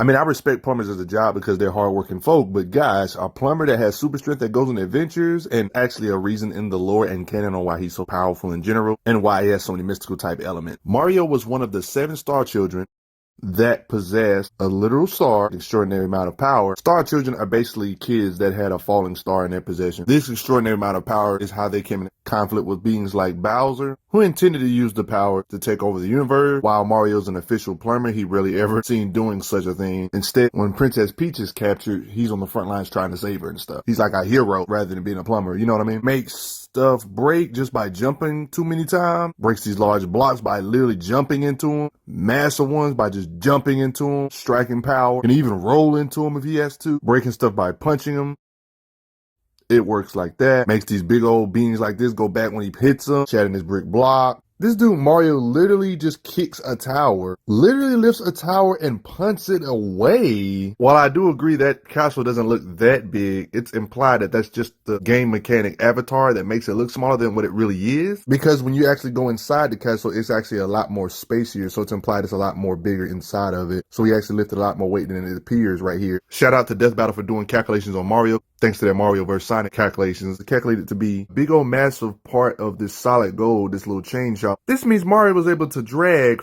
I mean, I respect plumbers as a job because they're hardworking folk, but guys, a plumber that has super strength that goes on adventures and actually a reason in the lore and canon on why he's so powerful in general and why he has so many mystical type elements. Mario was one of the 7 star children that possessed a literal star, extraordinary amount of power. Star children are basically kids that had a falling star in their possession. This extraordinary amount of power is how they came in conflict with beings like Bowser, who intended to use the power to take over the universe. While Mario's an official plumber, he rarely ever seen doing such a thing. Instead, when Princess Peach is captured, he's on the front lines trying to save her and stuff. He's like a hero rather than being a plumber. You know what I mean? Makes stuff break just by jumping too many times. Breaks these large blocks by literally jumping into them. Massive ones by just jumping into them. Striking power. Can even roll into them if he has to. Breaking stuff by punching them. It works like that. Makes these big old beings like this go back when he hits them. Shattering his brick block. This dude, Mario, literally just kicks a tower, literally lifts a tower and punts it away. While I do agree that castle doesn't look that big, it's implied that that's just the game mechanic avatar that makes it look smaller than what it really is. Because when you actually go inside the castle, it's actually a lot more spacier. So it's implied it's a lot more bigger inside of it. So he actually lifted a lot more weight than it appears right here. Shout out to Death Battle for doing calculations on Mario. Thanks to their Mario vs. Sonic calculations, it calculated to be a big old massive part of this solid gold, this little chain shop. This means Mario was able to drag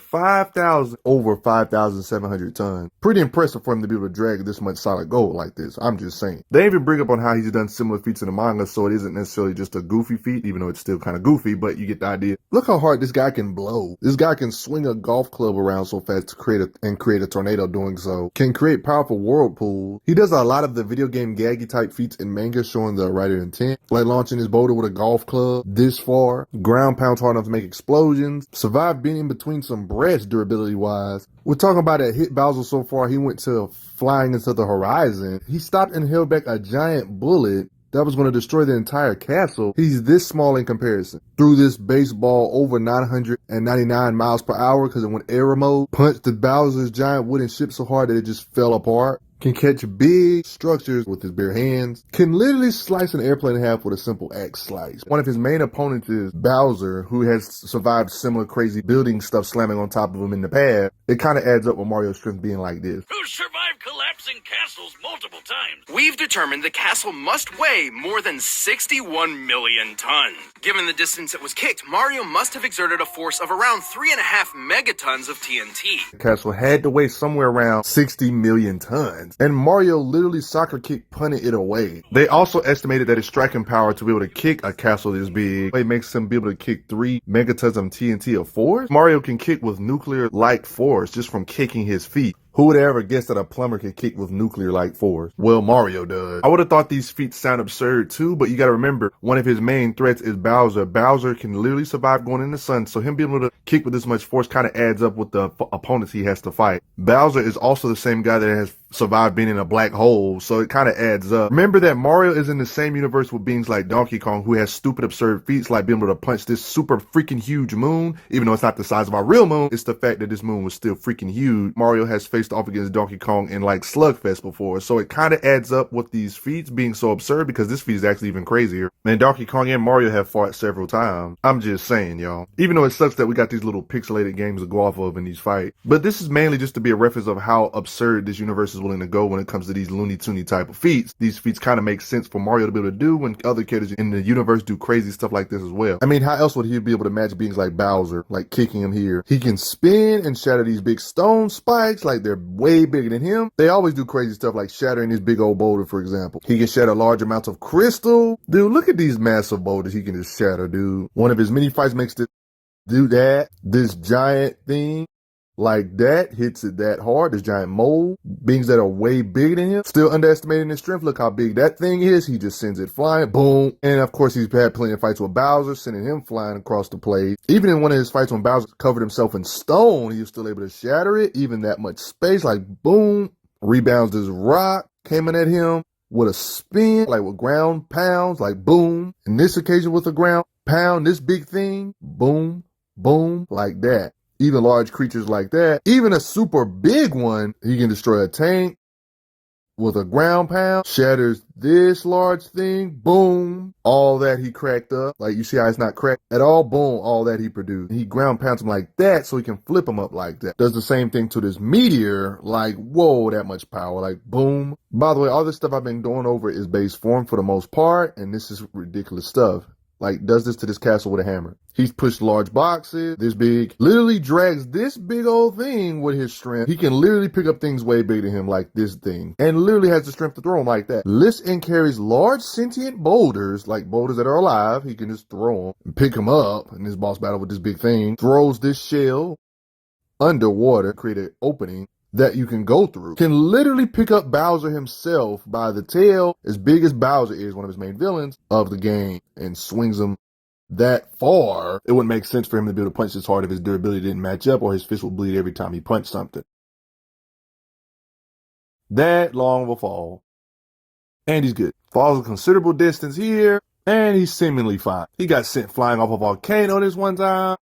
over 5,700 tons. Pretty impressive for him to be able to drag this much solid gold like this. I'm just saying. They even bring up on how he's done similar feats in the manga, so it isn't necessarily just a goofy feat, even though it's still kind of goofy, but you get the idea. Look how hard this guy can blow. This guy can swing a golf club around so fast to create a tornado doing so. Can create powerful whirlpools. He does a lot of the video game gaggy type feats in manga showing the writer intent, like launching his boulder with a golf club this far, ground pounds hard enough to make explosions, survive being in between some breasts durability wise. We're talking about that hit Bowser so far, he went to flying into the horizon. He stopped and held back a giant bullet that was going to destroy the entire castle. He's this small in comparison. Threw this baseball over 999 miles per hour because it went aero mode. Punched the Bowser's giant wooden ship so hard that it just fell apart. Can catch big structures with his bare hands. Can literally slice an airplane in half with a simple axe slice. One of his main opponents is Bowser, who has survived similar crazy building stuff slamming on top of him in the past. It kind of adds up with Mario's strength being like this. Who survived collapsing castles multiple times? We've determined the castle must weigh more than 61 million tons. Given the distance it was kicked, Mario must have exerted a force of around 3.5 megatons of TNT. The castle had to weigh somewhere around 60 million tons. And Mario literally soccer kick punted it away. They also estimated that his striking power to be able to kick a castle this big, it makes him be able to kick 3 megatons of TNT of force. Mario can kick with nuclear-like force just from kicking his feet. Who would ever guess that a plumber can kick with nuclear-like force? Well, Mario does. I would have thought these feats sound absurd too, but you gotta remember, one of his main threats is Bowser. Bowser can literally survive going in the sun, so him being able to kick with this much force kind of adds up with the opponents he has to fight. Bowser is also the same guy that has survived being in a black hole, so it kind of adds up. Remember that Mario is in the same universe with beings like Donkey Kong, who has stupid absurd feats like being able to punch this super freaking huge moon, even though it's not the size of our real moon. It's the fact that this moon was still freaking huge. Mario has faced off against Donkey Kong in like Slugfest before, so it kind of adds up with these feats being so absurd because this feat is actually even crazier. And Donkey Kong and Mario have fought several times. I'm just saying, y'all. Even though it sucks that we got these little pixelated games to go off of in these fights, but this is mainly just to be a reference of how absurd this universe is willing to go when it comes to these Looney Toony type of feats. These feats kind of make sense for Mario to be able to do when other characters in the universe do crazy stuff like this as well. I mean, how else would he be able to match beings like Bowser, like kicking him here? He can spin and shatter these big stone spikes like they're way bigger than him. They always do crazy stuff like shattering this big old boulder, for example. He can shatter large amounts of crystal. Dude, look at these massive boulders he can just shatter, dude. One of his mini fights makes this do that. This giant thing like that hits it that hard. This giant mole, beings that are way bigger than him, still underestimating his strength. Look how big that thing is. He just sends it flying, boom. And of course, he's had plenty of fights with Bowser, sending him flying across the place. Even in one of his fights when Bowser covered himself in stone, he was still able to shatter it, even that much space, like boom. Rebounds this rock, came in at him with a spin, like with ground pounds, like boom. In this occasion with a ground pound, this big thing, boom, boom, like that. Even large creatures like that, even a super big one, he can destroy a tank. with a ground pound, shatters this large thing, boom, all that he cracked up. Like, you see how it's not cracked at all, boom, all that he produced. He ground pounds him like that so he can flip him up like that. Does the same thing to this meteor, like, whoa, that much power, like, boom. By the way, all this stuff I've been going over is base form for the most part, and this is ridiculous stuff. Like, does this to this castle with a hammer. He's pushed large boxes, this big, literally drags this big old thing with his strength. He can literally pick up things way bigger than him, like this thing, and literally has the strength to throw them like that. Lifts and carries large sentient boulders, like boulders that are alive. He can just throw them and pick them up in this boss battle with this big thing. Throws this shell underwater, create an opening that you can go through. Can literally pick up Bowser himself by the tail, as big as Bowser is, one of his main villains of the game, and swings him that far. It wouldn't make sense for him to be able to punch this hard if his durability didn't match up, or his fist would bleed every time he punched something. That long of a fall. And he's good. Falls a considerable distance here, and he's seemingly fine. He got sent flying off a volcano this one time.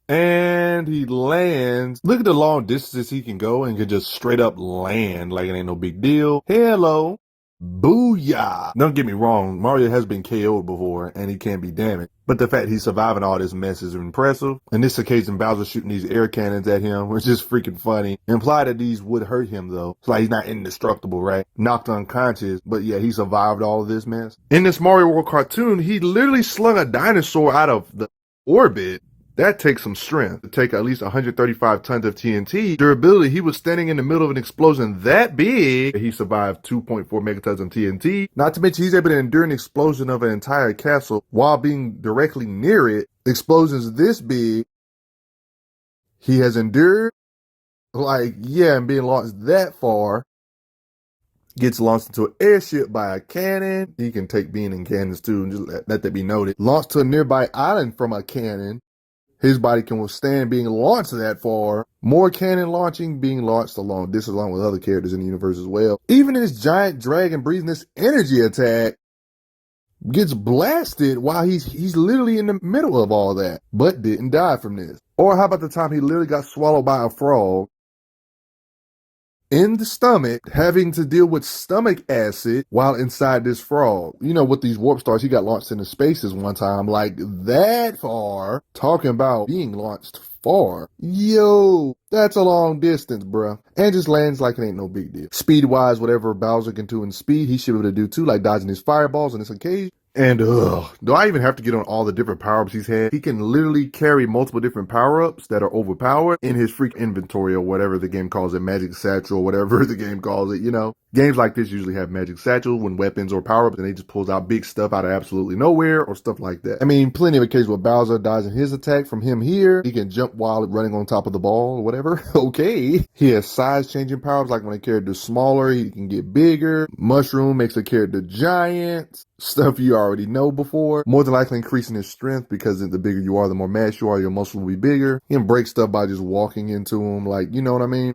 And he lands. Look at the long distances he can go and can just straight up land like it ain't no big deal. Hello. Booyah. Don't get me wrong, Mario has been KO'd before and he can be damaged. But the fact he's surviving all this mess is impressive. In this occasion, Bowser shooting these air cannons at him, which is freaking funny. Imply that these would hurt him though. It's like he's not indestructible, right? Knocked unconscious, but yeah, he survived all of this mess. In this Mario World cartoon, he literally slung a dinosaur out of the orbit. That takes some strength to take at least 135 tons of TNT. Durability, he was standing in the middle of an explosion that big. He survived 2.4 megatons of TNT. Not to mention, he's able to endure an explosion of an entire castle while being directly near it. Explosions this big, he has endured. Like, yeah, and being launched that far. Gets launched into an airship by a cannon. He can take being in cannons too, and just let that be noted. Launched to a nearby island from a cannon. His body can withstand being launched that far. More cannon launching, being launched along with other characters in the universe as well. Even this giant dragon breathing this energy attack gets blasted while he's literally in the middle of all that, but didn't die from this. Or how about the time he literally got swallowed by a frog in the stomach, having to deal with stomach acid while inside this frog. You know, with these warp stars, he got launched into spaces one time, like that far. Talking about being launched far. Yo, that's a long distance, bruh. And just lands like it ain't no big deal. Speed-wise, whatever Bowser can do in speed, he should be able to do too, like dodging his fireballs on this occasion. And do I even have to get on all the different power-ups he's had? He can literally carry multiple different power-ups that are overpowered in his freak inventory or whatever the game calls it, magic satchel or whatever the game calls it, you know. Games like this usually have magic satchel when weapons or power-ups, and they just pulls out big stuff out of absolutely nowhere or stuff like that. I mean, plenty of occasions where Bowser dodging his attack from him here. He can jump while running on top of the ball or whatever. Okay. He has size-changing powers, like when a character's smaller, he can get bigger. Mushroom makes a character giant. Stuff you already know before. More than likely increasing his strength, because the bigger you are, the more mass you are, your muscle will be bigger. He can break stuff by just walking into him, like, you know what I mean?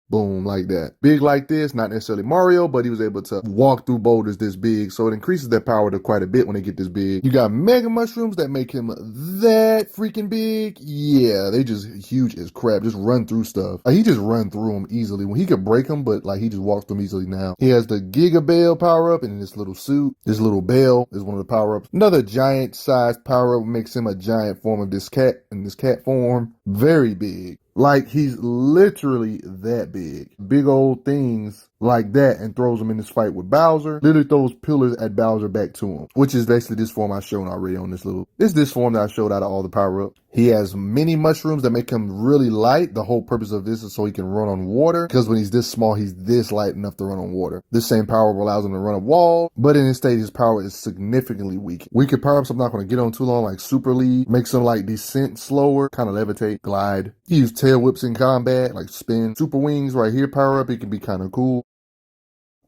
Boom, like that. Big like this, not necessarily Mario, but he was able to walk through boulders this big, so it increases their power to quite a bit when they get this big. You got mega mushrooms that make him that freaking big. Yeah, they just huge as crap. Just run through stuff. Like, he just run through them easily. When he could break them, but like he just walks through them easily now. He has the Giga Bell power up in this little suit. This little bell is one of the power ups. Another giant sized power up makes him a giant form of this cat, in this cat form. Very big. Like, he's literally that big. Big old things like that, and throws them in this fight with Bowser. Literally throws pillars at Bowser back to him, which is basically this form I've shown already on this little. This form that I showed out of all the power-ups. He has many mushrooms that make him really light. The whole purpose of this is so he can run on water, because when he's this small, he's this light enough to run on water. This same power allows him to run a wall, but in this stage, his power is significantly weak. Weaker power-ups I'm not going to get on too long, like Super Lead, makes him like descent slower, kind of levitate, glide. He uses tail whips in combat, like spin. Super Wings right here, power-up, it can be kind of cool.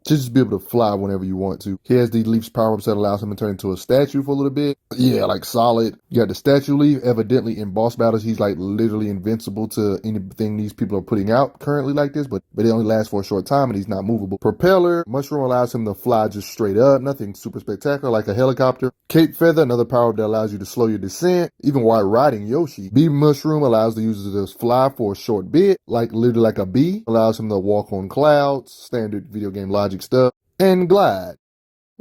Just be able to fly whenever you want to. He has these leaps power-ups that allows him to turn into a statue for a little bit. Yeah, like solid. You got the statue leaf. Evidently, in boss battles, he's like literally invincible to anything these people are putting out currently like this, but it only lasts for a short time and he's not movable. Propeller. Mushroom allows him to fly just straight up. Nothing super spectacular like a helicopter. Cape feather, another power that allows you to slow your descent, even while riding Yoshi. Bee mushroom allows the user to fly for a short bit, like literally like a bee. Allows him to walk on clouds, standard video game logic stuff. And glide.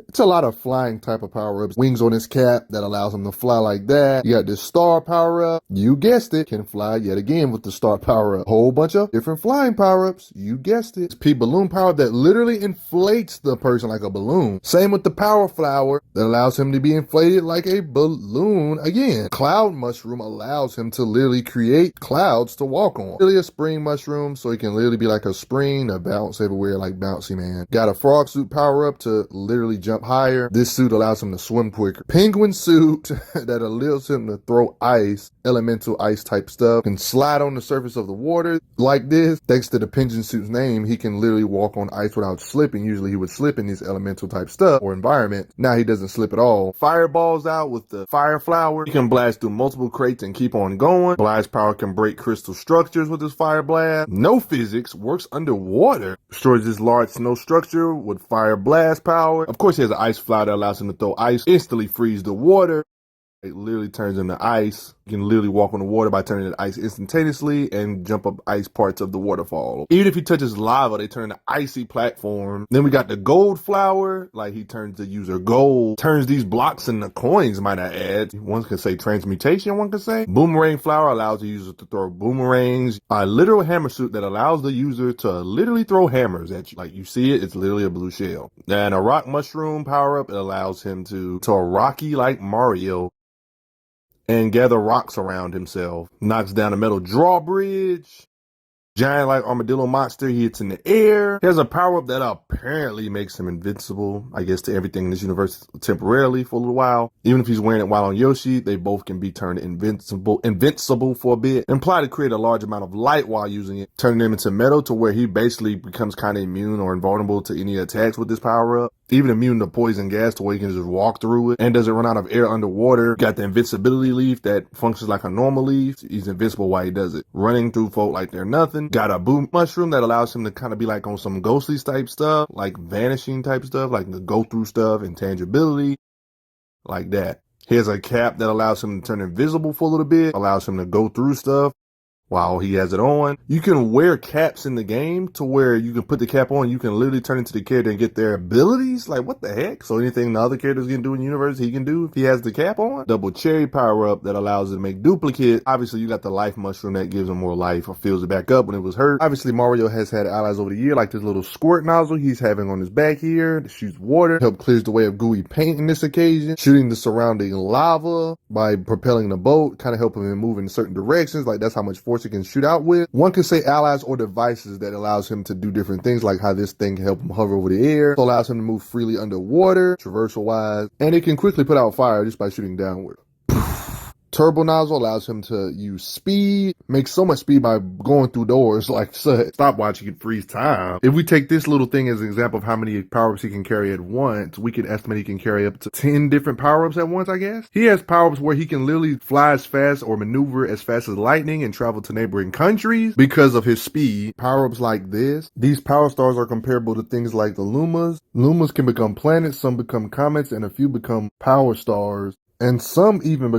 It's a lot of flying type of power-ups. Wings on his cap that allows him to fly like that. You got this star power-up. You guessed it. Can fly yet again with the star power-up. Whole bunch of different flying power-ups. You guessed it. It's P-balloon power that literally inflates the person like a balloon. Same with the power flower that allows him to be inflated like a balloon again. Cloud mushroom allows him to literally create clouds to walk on. Really a spring mushroom, so he can literally be like a spring to bounce everywhere like Bouncy Man. Got a frog suit power-up to literally jump higher. This suit allows him to swim quicker. Penguin suit that allows him to throw ice, elemental ice type stuff, can slide on the surface of the water like this. Thanks to the penguin suit's name, he can literally walk on ice without slipping. Usually he would slip in these elemental type stuff or environment. Now he doesn't slip at all. Fireballs out with the fire flower. He can blast through multiple crates and keep on going. Blast power can break crystal structures with his fire blast. No physics, works underwater. Destroys this large snow structure with fire blast power. Of course, he has an ice flower that allows him to throw ice, instantly freeze the water. It literally turns into ice. You can literally walk on the water by turning into ice instantaneously and jump up ice parts of the waterfall. Even if he touches lava, they turn into icy platform. Then we got the gold flower. Like he turns the user gold. Turns these blocks into coins, might I add. One could say transmutation, one could say. Boomerang flower allows the user to throw boomerangs. A literal hammer suit that allows the user to literally throw hammers at you. Like you see it, it's literally a blue shell. And a rock mushroom power up, it allows him to a rocky like Mario and gather rocks around himself. Knocks down a metal drawbridge. Giant like armadillo monster, he hits in the air. He has a power-up that apparently makes him invincible, I guess, to everything in this universe temporarily for a little while. Even if he's wearing it while on Yoshi, they both can be turned invincible for a bit. Imply to create a large amount of light while using it, turning him into metal to where he basically becomes kind of immune or invulnerable to any attacks with this power-up. Even immune to poison gas to where he can just walk through it and doesn't run out of air underwater. Got the invincibility leaf that functions like a normal leaf. He's invincible while he does it. Running through folk like they're nothing. Got a boom mushroom that allows him to kind of be like on some ghostly type stuff, like vanishing type stuff, like the go through stuff, intangibility, like that. He has a cap that allows him to turn invisible for a little bit, allows him to go through stuff while he has it on. You can wear caps in the game to where you can put the cap on, you can literally turn into the character and get their abilities. Like, what the heck? So anything the other characters can do in the universe, he can do if he has the cap on. Double cherry power up that allows it to make duplicates. Obviously, you got the life mushroom that gives him more life or fills it back up when it was hurt. Obviously, Mario has had allies over the year, like this little squirt nozzle he's having on his back here that shoots water. Help clears the way of gooey paint in this occasion. Shooting the surrounding lava by propelling the boat, kind of helping him move in certain directions. Like, that's how much force he can shoot out with. One can say allies or devices that allows him to do different things, like how this thing can help him hover over the air. So allows him to move freely underwater, traversal wise, and it can quickly put out fire just by shooting downward. Turbo nozzle allows him to use speed, makes so much speed by going through doors like such. Stopwatch, you can freeze time. If we take this little thing as an example of how many power-ups he can carry at once, we can estimate he can carry up to 10 different power-ups at once, I guess. He has power-ups where he can literally fly as fast or maneuver as fast as lightning and travel to neighboring countries because of his speed. Power-ups like this. These power stars are comparable to things like the Lumas. Lumas can become planets, some become comets, and a few become power stars. And some even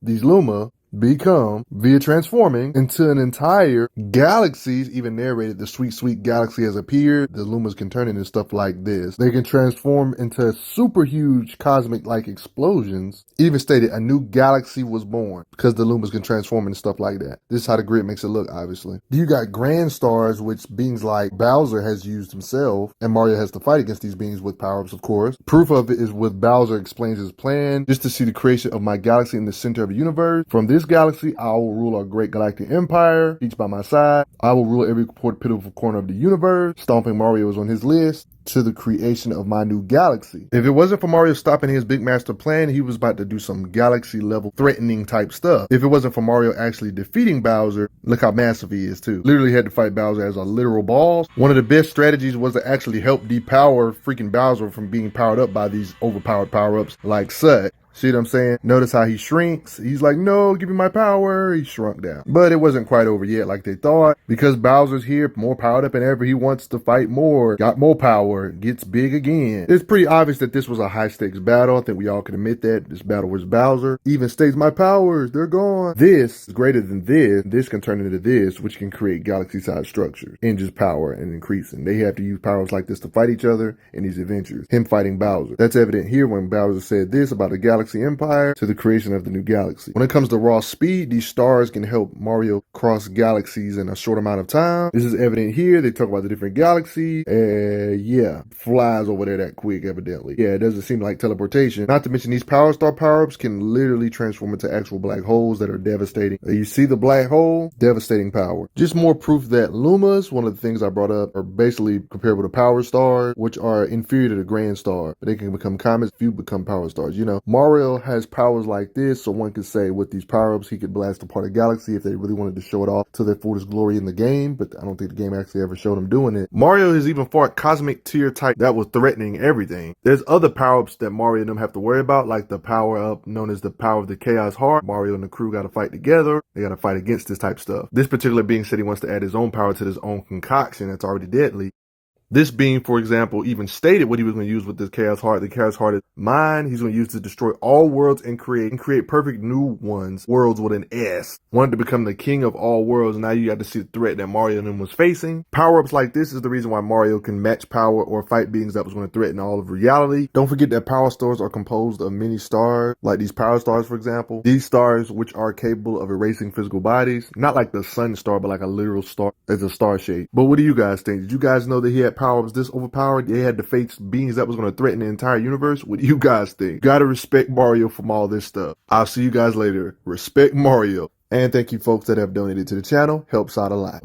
these Luma become, via transforming into an entire galaxies, even narrated, the sweet galaxy has appeared. The Lumas can turn into stuff like this. They can transform into super huge cosmic like explosions. Even stated a new galaxy was born because the Lumas can transform into stuff like that. This is how the grid makes it look, obviously. You got grand stars, which beings like Bowser has used himself, and Mario has to fight against these beings with power-ups, of course. Proof of it is with Bowser explains his plan, just to see the creation of my galaxy in the center of the universe. From this galaxy, I will rule a great galactic empire, each by my side. I will rule every pitiful corner of the universe. Stomping Mario is on his list. To the creation of my new galaxy. If it wasn't for Mario stopping his big master plan, he was about to do some galaxy level threatening type stuff. If it wasn't for Mario actually defeating Bowser, look how massive he is too. Literally had to fight Bowser as a literal boss. One of the best strategies was to actually help depower freaking Bowser from being powered up by these overpowered power-ups like such. See what I'm saying? Notice how he shrinks. He's like, no, give me my power. He shrunk down. But it wasn't quite over yet like they thought, because Bowser's here, more powered up than ever. He wants to fight more, got more power, gets big again. It's pretty obvious that this was a high stakes battle. I think we all can admit that. This battle was Bowser. Even states, my powers, they're gone. This is greater than this. This can turn into this, which can create galaxy-sized structures and just power and increasing. They have to use powers like this to fight each other in these adventures. Him fighting Bowser. That's evident here when Bowser said this about the Galaxy Empire to the creation of the new galaxy. When it comes to raw speed, these stars can help Mario cross galaxies in a short amount of time. This is evident here. They talk about the different galaxies. Yeah, flies over there that quick, evidently. Yeah, it doesn't seem like teleportation. Not to mention these Power Star power-ups can literally transform into actual black holes that are devastating. You see the black hole? Devastating power. Just more proof that Lumas, one of the things I brought up, are basically comparable to Power Stars, which are inferior to the Grand Star. They can become comets, few become Power Stars. You know, Mario has powers like this, so one could say with these power-ups, he could blast apart a galaxy if they really wanted to show it off to their fullest glory in the game, but I don't think the game actually ever showed him doing it. Mario has even fought cosmic tier type that was threatening everything. There's other power-ups that Mario and them have to worry about, like the power-up known as the power of the Chaos Heart. Mario and the crew gotta fight together. They gotta fight against this type stuff. This particular being said he wants to add his own power to his own concoction that's already deadly. This being, for example, even stated what he was going to use with this Chaos Heart. The Chaos Heart is mine. He's going to use it to destroy all worlds and create perfect new ones. Worlds with an S. Wanted to become the king of all worlds. Now you got to see the threat that Mario and them was facing. Power-ups like this is the reason why Mario can match power or fight beings that was going to threaten all of reality. Don't forget that power stars are composed of many stars, like these power stars, for example. These stars, which are capable of erasing physical bodies. Not like the sun star, but like a literal star. It's a star shape. But what do you guys think? Did you guys know that he had power-ups this overpowered? They had to face beings that was going to threaten the entire universe. What do you guys think? Gotta respect Mario from all this stuff. I'll see you guys later. Respect Mario. And thank you folks that have donated to the channel. Helps out a lot.